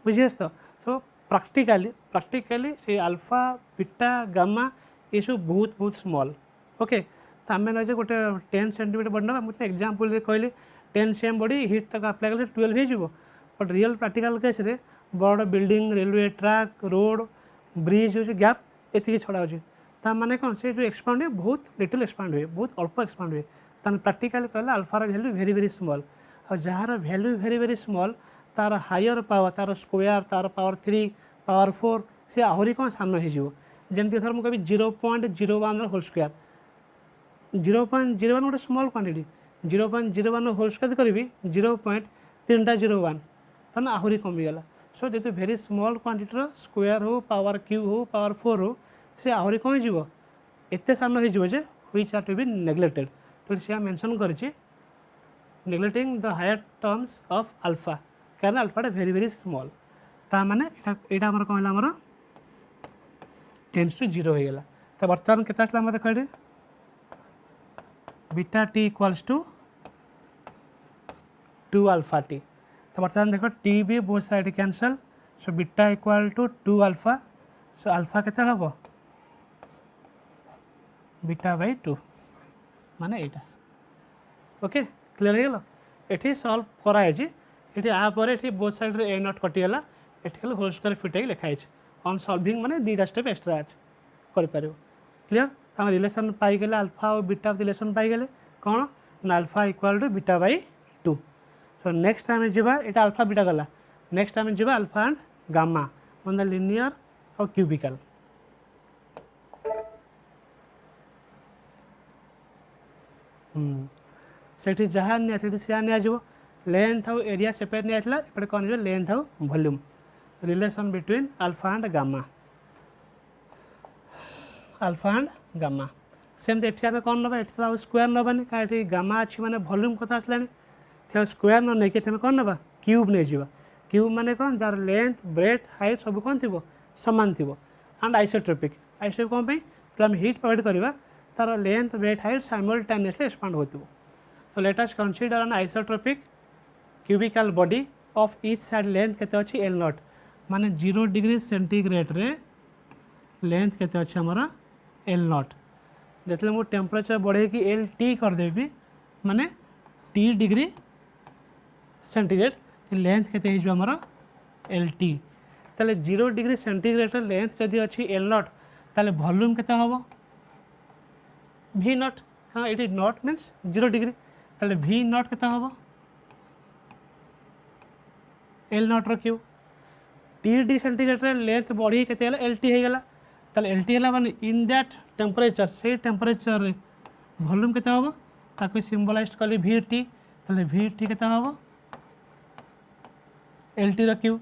बुझे तो सो प्रैक्टिकली से अल्फा बीटा गामा ये सब बहुत बहुत स्मॉल ओके तो आम ना गोटे 10 सेंटीमीटर बॉडी ना मुझे एग्जांपल कहली 10 cm बॉडी हिट तक अप्लाई कले 12 हो रियल प्रैक्टिकल केस रे बड़ building railway track road bridge हो गैप एति छड़ा होची ता माने कोन से जो एक्सपांड हुए बहुत लिटिल एक्सपांड हुए बहुत अल्प एक्सपांड हुए तान प्रैक्टिकली कहला अल्फार वैल्यू वेरी वेरी स्मॉल और jar value very very small तार हायर पावर तार स्क्वायर तार पावर 3 पावर 4 से आहरी कौन सान हो जमती थर मुझे 0.01 होल स्क्वायर 0.01 गोटे स्मॉल क्वांटिटी 0.01 होल स्क्वायर करी 0.301 तो आहरी कमिगला सो जो भेरी स्मॉल क्वांटिटी स्क्वायर हो पावर क्यू हो पावर 4 हो से आहरी कम हो एत सान हो which are to be neglected तो सी मेंशन करछि neglecting the higher terms of alpha कारण अल्फाटा वेरी वेरी स्मॉल ता माने एटा हमर कहला हमर टेंस टू 0 हो गला तो बर्तमान केता आसला हम देखा beta T equals to 2 alpha T तो बर्तमान देखो टी भी both side cancel so beta equal to 2 alpha so alpha केता हम बीटा बाय 2 माने एटा ओके क्लियर हो गला एठी सॉल्व कराई छी एठी आ पर एठी बोथ साइड रे ए नॉट कटिगला एठी खाली होल स्क्वायर फिटाई लिखाई ऑन सॉल्विंग माने दीटा स्टेप एक्स्ट्रा आज कर पारिबो क्लियर त हम रिलेशन पाई गेले अल्फा और बीटा रिलेशन पाई गेले कोन ना alpha equal to beta by 2 so next time जिबा एटा अल्फा बीटा गला नेक्स्ट टाइम जिबा alpha and gamma on the linear और क्यूबिकल सेठी जहाँ नि से नि लेंथ आउ एरिया सेपरेट नि एपटे कौन लेंथ आउ volume relation between alpha and gamma सेमती एठी आमे कौन नबा एठी तो स्क्वायर नबानी कहीं गामा अच्छी माने वॉल्यूम कथा आसलानी थे स्क्वायर न नहीं कि कौन नबा क्यूब नहीं जावा क्यूब माने कौन जार लेंथ ब्रेथ हाइट सब कौन थी सामान थी एंड आइसोट्रोपिक कौन पे आम हिट प्रोवाइड करवा तार length breadth height simultaneously expand होती तो let us consider an isotropic cubical body of each side length केते अछि एल नॉट माने 0 डिग्री सेंटीग्रेड रे लेंथ केते अछि हमरा एल नॉट जतले मु टेम्परेचर बढ़े कि एल टी कर देबी माने टी डिग्री सेंटीग्रेड लेंथ केते हिजो हमरा एल टी ताले 0 डिग्री सेंटीग्रेड रे लेंथ जदि अछि एल नॉट ताले वॉल्यूम केते होबो v नॉट हाँ ये नॉट मीन्स 0 डिग्री ताले v नॉट केते होबो एल नॉट रो क्यू टी डिग्री सेंटीग्रेड रे लेंथ बढ़ी केते हला एल टी हे गला ताले एल टी हला माने इन दैट टेम्परेचर से टेम्परेचर रे वॉल्यूम केते होबो ताको सिंबलाइज कली v टी ताले v टी केते होबो एल टी रो क्यू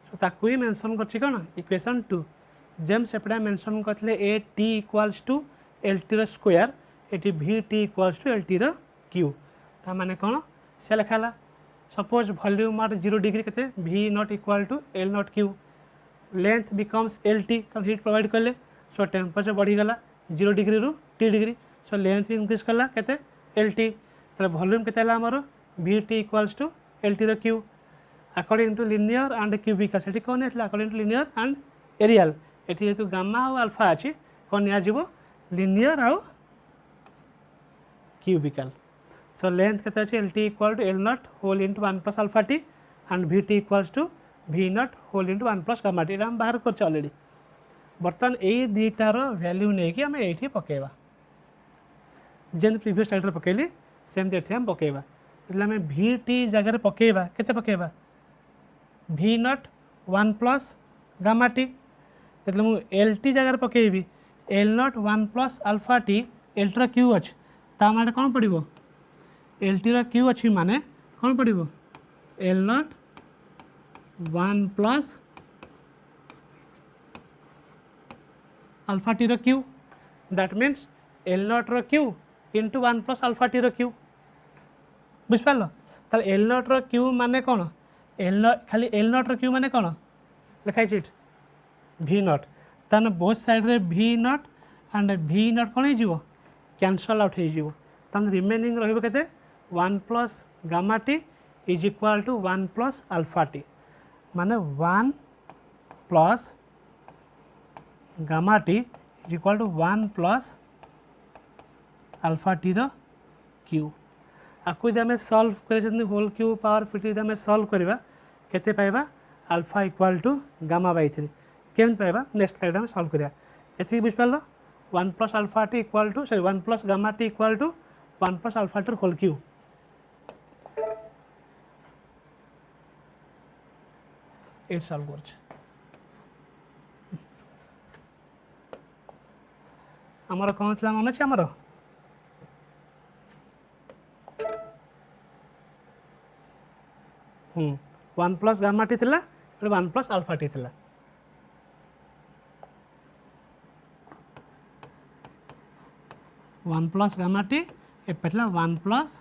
सो ताको ही मेंशन करछि कोन इक्वेशन 2 जेम सेपडा मेंशन करथले A T equals to L T रो square AT v T equals to L T रो क्यू ता माने कोन से लिखाला सपोज वॉल्यूम आर 0 डिग्री केते v naught equal to L naught cube length becomes L T कम हीट प्रोवाइड कले सो टेम्परेचर बढ़ी गला 0 डिग्री रु टी डिग्री सो लेंथ भी इंक्रीज कला केते एल टी तो वॉल्यूम केते हला हमर v T equals to L T रो cube according to linear and cubical सेठी कोन हेतला according to linear and areal एठी जेतु गामा और अल्फा अछि कोन या जीवो लिनियर और क्यूबिकल सो लेंथ केते अछि L T equal to L naught whole into 1 plus alpha T and v T equals to v naught whole into 1 plus gamma T हम बाहर कर ऑलरेडी बर्तमान एई दीटार वैल्यू नै कि हम एठी पकेबा जेन प्रीवियस स्लाइड रे पकेली सेम एठी हम पकेबा એટલે અમે vt जगह पकेबा केते पकेबा v not 1 plus gamma T એટલે मु lt जगह पकेबी l naught 1 plus alpha T lt रा क्यू अछि ता माने कोन पडिबो lt रा क्यू अछि माने कोन पडिबो l naught 1 plus alpha T रो cube that means L naught रो cube into 1 plus alpha T रो क्यू बुझ पालो ताले एल नॉट रो क्यू माने कोन एल नॉट खाली एल नॉट रो क्यू माने कोन लिखाइ छिट v नॉट ताने बोथ साइड रे v naught and v naught कोन हे जीवो कैंसल आउट हे जीवो ताने रिमेनिंग रहबो केते 1 plus gamma T is equal to 1 plus alpha T माने 1 plus gamma T is equal to 1 plus alpha T रो क्यू आकु यदि आम सल्व कर होल क्यू पावर फिट यदि आम सल्व करवा केते पाइबा alpha equal to gamma by 3 केम पाइबा नेक्स्ट स्लाइड में सल्व करिया ये बुझिपार 1 plus alpha T equal to sorry 1 plus gamma T equal to 1 plus alpha T whole cube ये सॉल्व कर आमर कौन थी मन अच्छे आमर 1 प्लस गामा टी थिला 1 प्लस अल्फा टी थिला 1 प्लस गामा टी एपला 1 प्लस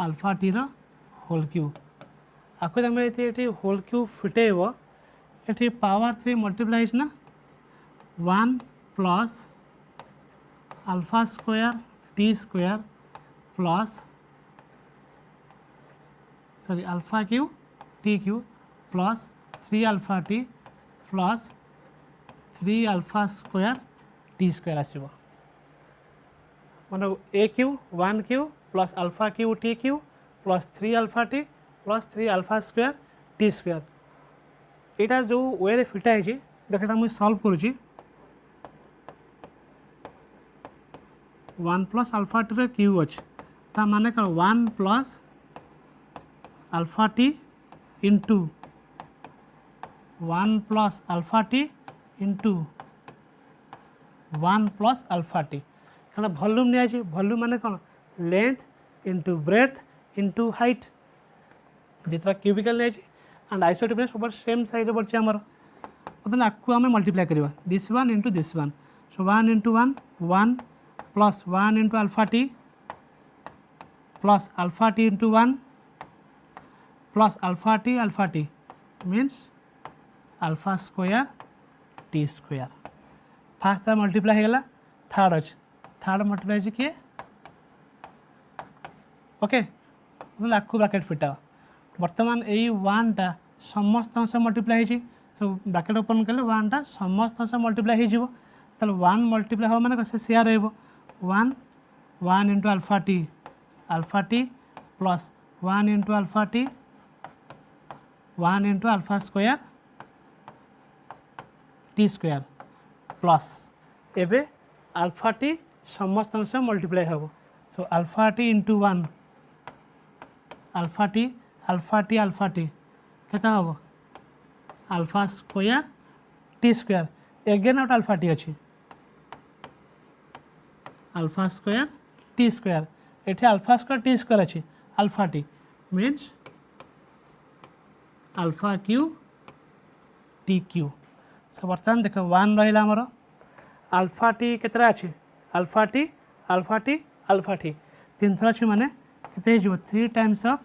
अल्फा टी रो होल क्यूब आको आम ये होल क्यूब फिटेब ये पावर 3 मल्टीप्लाई ना 1 plus alpha square T square plus sorry alpha cube T cube plus 3 alpha T plus 3 alpha square T square आसो मतलब A cube 1 cube plus alpha cube T cube plus 3 alpha T plus 3 alpha square T square यहाँ जो वे फिटा है देख मुझे solve करुँची 1 प्लस अल्फा टी क्यूब अच्छे ता माने कौन 1 plus alpha T into 1 plus alpha T into 1 plus alpha T क्या वॉल्यूम नहीं वॉल्यूम माने कौन length into breadth into height जितना क्यूबिकल नहीं एंड आइसोटोप सब सेम साइज बढ़ी आमर मतलब आपको आम मल्टीप्लाई करवा this one into this one so 1 into 1 1 plus 1 into alpha T plus alpha T into 1 plus alpha T means alpha square T square fast तार मल्टीप्लाई होगा थर्ड अच्छे थर्ड मल्टीप्लाई किए ओके मतलब आपको ब्राकेट फिटा बर्तमान यही 1 टा समस्त से मल्टीप्लाई हो सब ब्राकेट ओपन कले 1 टा समस्त से मल्टीप्लाई हो 1 मल्टीप्लाई हम माने से सेयार रहिबो 1 into alpha T plus 1 into alpha T 1 into alpha square T square plus एबे अल्फा टी समस्त से मल्टीप्लाई हम so alpha T into 1 alpha T केता हम alpha square T square again out alpha T अच्छी अल्फा स्क्वायर टी स्क्वायर ये alpha square T square अच्छी alpha T means alpha cube T cube so बर्तमान देख 1 रहा आमर अल्फा टी केतरा अच्छे अल्फा टी 3 थर अच्छे माने केते हो 3 टाइम्स ऑफ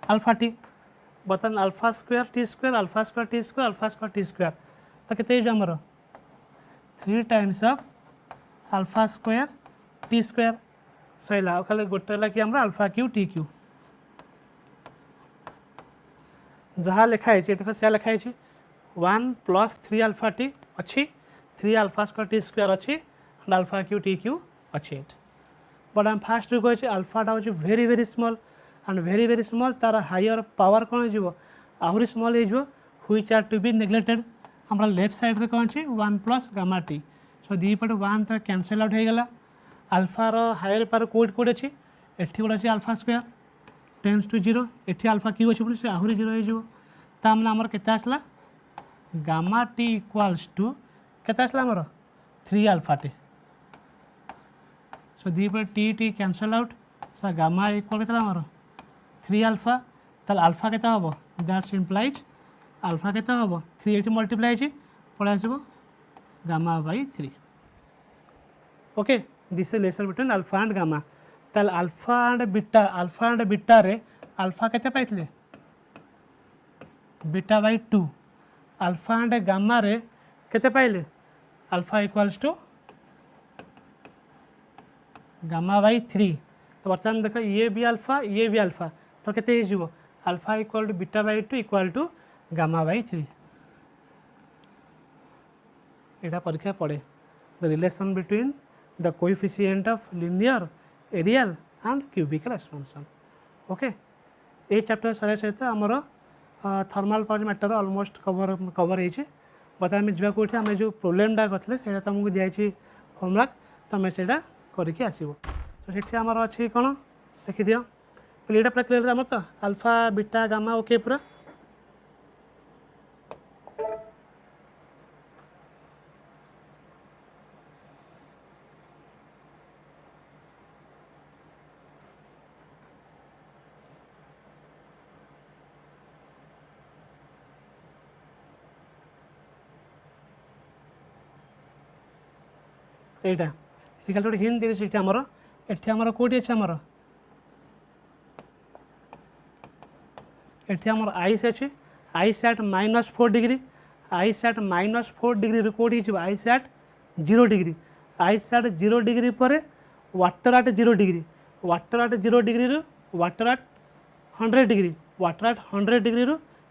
अल्फा टी बर्तमान alpha square T square alpha square T square alpha square T square तो केते हो आमर 3 times of alpha square T square Saila खाली गोटे है कि अल्फा क्यू टी क्यू जहाँ लिखाई देख से लिखाई 1 प्लस 3 अल्फा टी अच्छी 3 अल्फा स्क्वायर टी स्क्वायर अच्छी and alpha cube T cube अच्छी बट आम फास्ट कहे अल्फाटा हूँ very very small and very very small तार हायर पावर कौन हो आहरी स्मॉल हो which are to be neglected हमारा लेफ्ट साइड रे कौन अच्छी 1 प्लस गामा टी सो दी पटे 1 तो कैंसल आउट हो गला अल्फार हायर पावर कोड कोड अच्छी एटी गोटे अच्छी अल्फा स्क्वायर टेन्स टू 0 एटी अल्फा क्यू अच्छे बोली आहरी 0 होने आमर केते आसला गामा टी इक्वाल्स टू केते आसला आमर 3 अल्फा टी सो दी पर T cancel out so gamma equal के आमर 3 अल्फा ताल अल्फा केते हम दैट्स इम्प्लाइज अल्फा केते हम 3 ये मल्टीप्लाई पड़े आसो gamma by 3 okay this is relation between alpha and gamma ताल अल्फा एंड बीटा रे अल्फा केते पाइथिले beta by 2 alpha and gamma रे केते पाइले alpha equals to gamma by 3 तो बर्तमान देख ये भी अल्फा तो केते हो alpha equal to beta by 2 equal to gamma by 3 यहाँ परीक्षा पड़े the relation between the coefficient of linear areal and cubical expansion okay ये चैप्टर सारे सहित आमर thermal power matter almost cover होइए बता आम जा कौटे आम जो प्रोब्लेमटा करते से तुमको दिखाई होमवर्क तुम से करके आसो तो से आमर अच्छी कौन देखिदि प्लेटा पूरा क्लियर आम तो अल्फा बीटा गामा ओके पूरा এইটা এটি খালি গোটে হিন্ট দিয়ে দিচ্ছি এটি আমার কোটি আছে আমার এটি আমার আইস আছে আইস আট -4 ডিগ্রি আইস আট -4 ডিগ্রি কোটি হয়ে আইস আট 0 ডিগ্রি আইস আট 0 ডিগ্রি পরে ওয়াটার আট 0 ডিগ্রি ওয়াটার আট 0 ডিগ্রি ওয়াটার আট 100 ডিগ্রি ওয়াটার আট 100 ডিগ্রি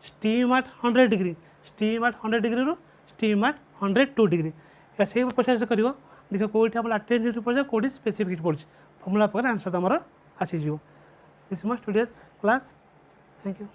স্টিম আট 100 ডিগ্রি স্টিম আট 100 ডিগ্রি স্টিম আট 102 ডিগ্রি এটা সেই প্রসেস করব देख कौटी आम लाटेन्ट पड़े कौटी स्पेसिफिक पड़े फर्मुला पर आंसर तुम आसीज this must today's class thank you.